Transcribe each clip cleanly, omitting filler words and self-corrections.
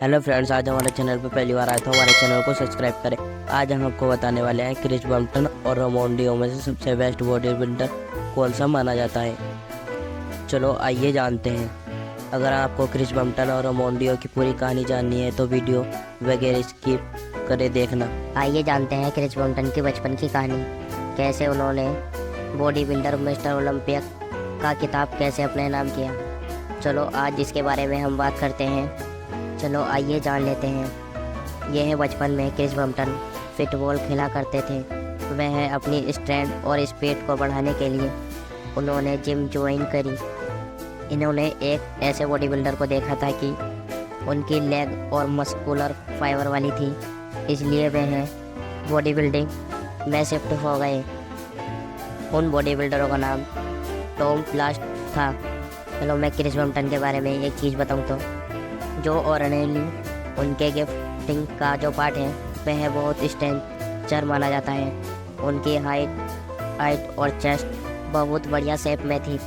Hello friends, आज हमारे channel पर पहली बार आए तो हमारे चैनल को सब्सक्राइब करें। आज हम आपको बताने वाले हैं क्रिस ब्रम्पटन और रोमोंडियो में से सबसे बेस्ट बॉडी बिल्डर कौन सा माना जाता है। चलो आइए जानते हैं। अगर आपको क्रिस ब्रम्पटन और रोमोंडियो की पूरी कहानी जाननी है तो वीडियो वगैरह स्किप करे देखना। आइए जानते हैं क्रिस ब्रम्पटन की बचपन की कहानी। कैसे उन्होंने बॉडी बिल्डर मिस्टर ओलंपिया का खिताब कैसे अपने नाम किया। चलो आज इसके बारे में हम बात करते हैं। चलो आइए जान लेते हैं। यह बचपन में क्रिस ब्रम्पटन फुटबॉल खेला करते थे। वह अपनी स्ट्रेंथ और स्पीड को बढ़ाने के लिए उन्होंने जिम ज्वाइन करी। इन्होंने एक ऐसे बॉडी बिल्डर को देखा था कि उनकी लेग और मस्कुलर फाइबर वाली थी, इसलिए वह बॉडी बिल्डिंग में शिफ्ट हो गए। उन बॉडी बिल्डरों का नाम टॉम प्लास्ट था। चलो मैं क्रिस ब्रम्पटन के बारे में एक चीज़ बताऊं तो जो ऑर्डिनरी उनके गिफ्टिंग का जो पार्ट है वह बहुत स्ट्रेंचर माना जाता है। उनकी हाइट और चेस्ट बहुत बढ़िया शेप में थी।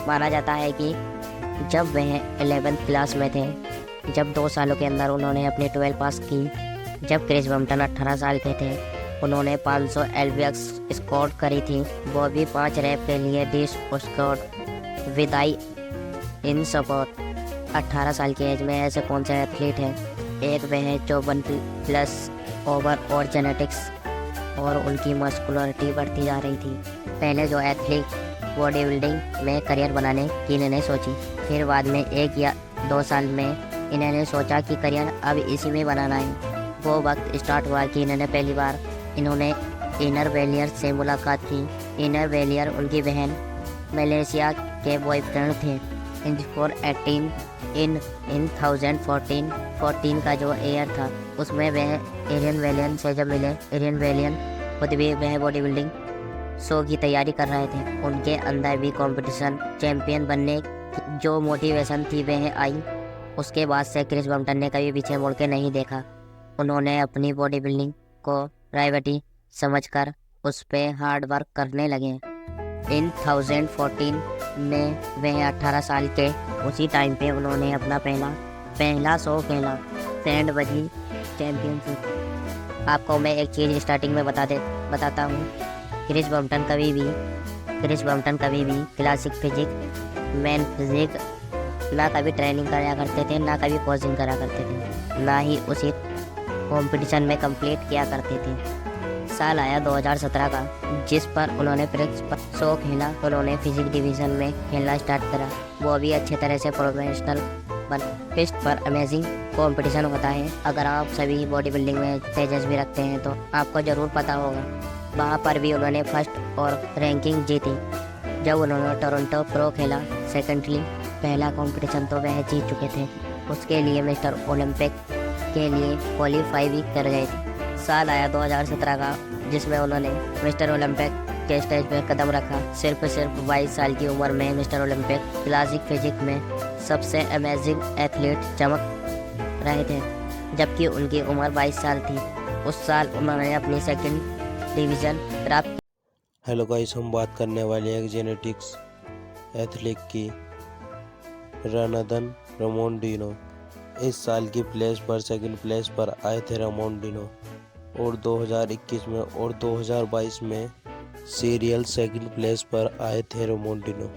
माना जाता है कि जब वह 11th क्लास में थे, जब 2 सालों के अंदर उन्होंने अपनी 12 पास की। जब क्रिस ब्रम्पटन 18 साल के थे उन्होंने 500 LBX स्कोर करी थी। वो भी 5 रैप के लिए डिश स्कोर विदाई इन सपोर्ट। 18 साल की एज में ऐसे कौन से एथलीट हैं। एक वह 54+ ओवर और जेनेटिक्स और उनकी मस्कुलरिटी बढ़ती जा रही थी। पहले जो एथलीट बॉडी बिल्डिंग में करियर बनाने की इन्होंने सोची, फिर बाद में 1 या 2 साल में इन्होंने सोचा कि करियर अब इसी में बनाना है। वो वक्त स्टार्ट हुआ कि इन्होंने पहली बार इनर वेलियर से मुलाकात की। इनर वेलियर उनकी बहन मलेशिया के बॉयफ्रेंड थे। इन 2014 का जो ईयर था उसमें वह एरियन वेलियन से जब मिले। एरियन वेलियन खुद भी वह बॉडी बिल्डिंग शो की तैयारी कर रहे थे। उनके अंदर भी कंपटीशन चैंपियन बनने की जो मोटिवेशन थी वह आई। उसके बाद से क्रिस ब्रम्पटन ने कभी पीछे मुड़ के नहीं देखा। उन्होंने अपनी बॉडी बिल्डिंग को प्रायोरिटी समझकर उस पर हार्ड वर्क करने लगे। इन 2014 में वह 18 साल के उसी टाइम पे उन्होंने अपना पहला शो खेला, सैंडबजी चैंपियनशिप। आपको मैं एक चीज़ स्टार्टिंग में बताता हूँ। क्रिस ब्रम्पटन कभी भी क्लासिक फिजिक मैन फिजिक ना कभी ट्रेनिंग कराया करते थे, ना कभी पोजिंग करा करते थे, ना ही उसी कंपटीशन में कंप्लीट किया करते थे। साल आया 2017 का, जिस पर उन्होंने प्रिंसिपल शो खेला। उन्होंने फिजिक डिवीज़न में खेलना स्टार्ट करा। वो भी अच्छे तरह से प्रोफेशनल बन। फिस्ट पर अमेजिंग कंपटीशन होता है। अगर आप सभी बॉडी बिल्डिंग में तेजस भी रखते हैं तो आपको ज़रूर पता होगा। वहाँ पर भी उन्होंने फर्स्ट और रैंकिंग जीती। जब उन्होंने टोरंटो प्रो खेला सेकेंडली, पहला कंपटीशन तो वह जीत चुके थे। उसके लिए मिस्टर ओलंपिक के लिए क्वालिफाई भी कर गए थे। साल आया 2017 का, जिसमें उन्होंने मिस्टर ओलंपिक के स्टेज पर कदम रखा। सिर्फ 22 साल की उम्र में मिस्टर ओलंपिक क्लासिक फिजिक में सबसे अमेजिंग एथलीट चमक रहे थे, जबकि उनकी उम्र 22 साल थी। उस साल उन्होंने अपनी सेकंड डिवीज़न प्राप्त की। हेलो गाइस, हम बात करने वाले हैं जेनेटिक्स एथलीट की, रनदन रोमोंडिनो। इस साल की सेकंड प्लेस पर आए थे रोमोंडिनो, और 2021 में और 2022 में सीरियल सेकंड प्लेस पर आए थे रोमोंडिनो।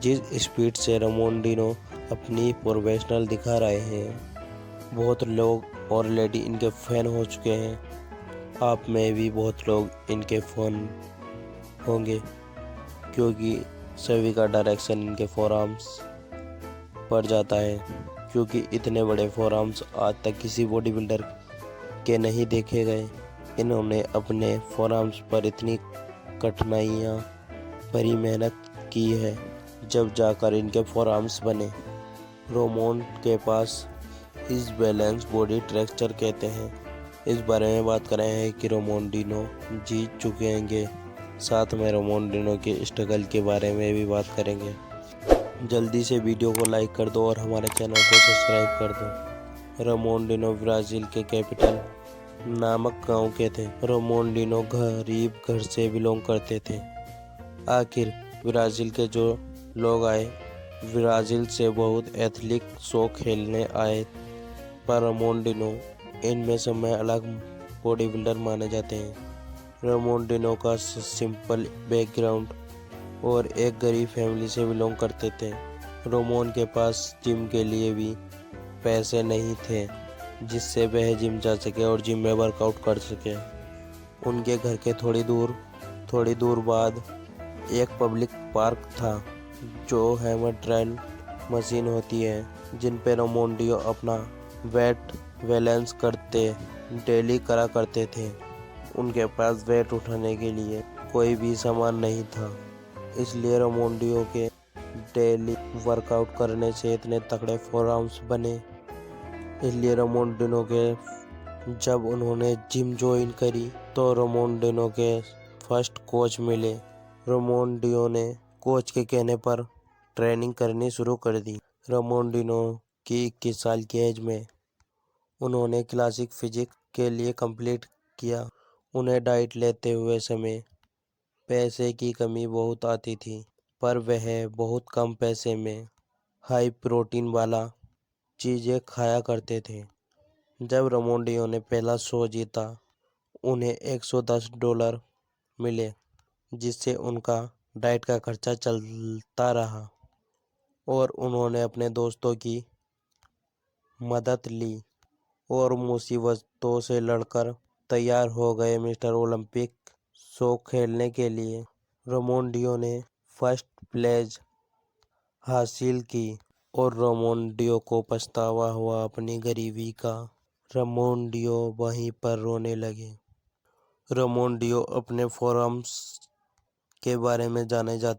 जिस स्पीड से रोमोंडिनो अपनी प्रोफेशनल दिखा रहे हैं, बहुत लोग ऑलरेडी इनके फैन हो चुके हैं। आप में भी बहुत लोग इनके फैन होंगे, क्योंकि सभी का डायरेक्शन इनके फोरआर्म्स पर जाता है। क्योंकि इतने बड़े फोरआर्म्स आज तक किसी बॉडी बिल्डर के नहीं देखे गए। इन्होंने अपने फोरआर्म्स पर इतनी कठिनाइयाँ भरी मेहनत की है, जब जाकर इनके फोरआर्म्स बने। रोमोन के पास इस बैलेंस बॉडी स्ट्रक्चर कहते हैं। इस बारे में बात कर रहे हैं कि रोमोंडिनो जीत चुके हैं। साथ में रोमोंडिनो के स्ट्रगल के बारे में भी बात करेंगे। जल्दी से वीडियो को लाइक कर दो और हमारे चैनल को सब्सक्राइब कर दो। रोमोंडिनो ब्राज़ील के कैपिटल नामक गांव के थे। रोमोंडिनो गरीब घर से बिलोंग करते थे। आखिर ब्राज़ील के जो लोग आए, ब्राज़ील से बहुत एथलीट शो खेलने आए पर रोमोंडिनो इनमें से में अलग बॉडी बिल्डर माने जाते हैं। रोमोंडिनो का सिंपल बैकग्राउंड और एक गरीब फैमिली से बिलोंग करते थे। रोमोन के पास जिम के लिए भी पैसे नहीं थे जिससे वह जिम जा सके और जिम में वर्कआउट कर सके। उनके घर के थोड़ी दूर बाद एक पब्लिक पार्क था जो हैमर ट्रेंड मशीन होती है जिन पे रोमोंडियो अपना वेट बैलेंस करते डेली करा करते थे। उनके पास वेट उठाने के लिए कोई भी सामान नहीं था, इसलिए रोमोंडियो के डेली वर्कआउट करने से इतने तगड़े फोरआर्म्स बने। इसलिए रोमोंडिनो के जब उन्होंने जिम ज्वाइन करी तो रोमोंडिनो के फर्स्ट कोच मिले। रोमोंडिनो ने कोच के कहने पर ट्रेनिंग करनी शुरू कर दी। रोमोंडिनो की 21 साल की एज में उन्होंने क्लासिक फिजिक्स के लिए कंप्लीट किया। उन्हें डाइट लेते हुए समय पैसे की कमी बहुत आती थी, पर वह बहुत कम पैसे में हाई प्रोटीन वाला चीज़ें खाया करते थे। जब रोमोंडिनो ने पहला शो जीता उन्हें $110 मिले, जिससे उनका डाइट का खर्चा चलता रहा और उन्होंने अपने दोस्तों की मदद ली और मुसीबतों से लड़कर तैयार हो गए मिस्टर ओलंपिक शो खेलने के लिए। रोमोंडियो ने फर्स्ट प्लेस हासिल की और रोमोंडियो को पछतावा हुआ अपनी गरीबी का। रोमोंडियो वहीं पर रोने लगे। रोमोंडियो अपने फोरआर्म्स के बारे में जाने जाते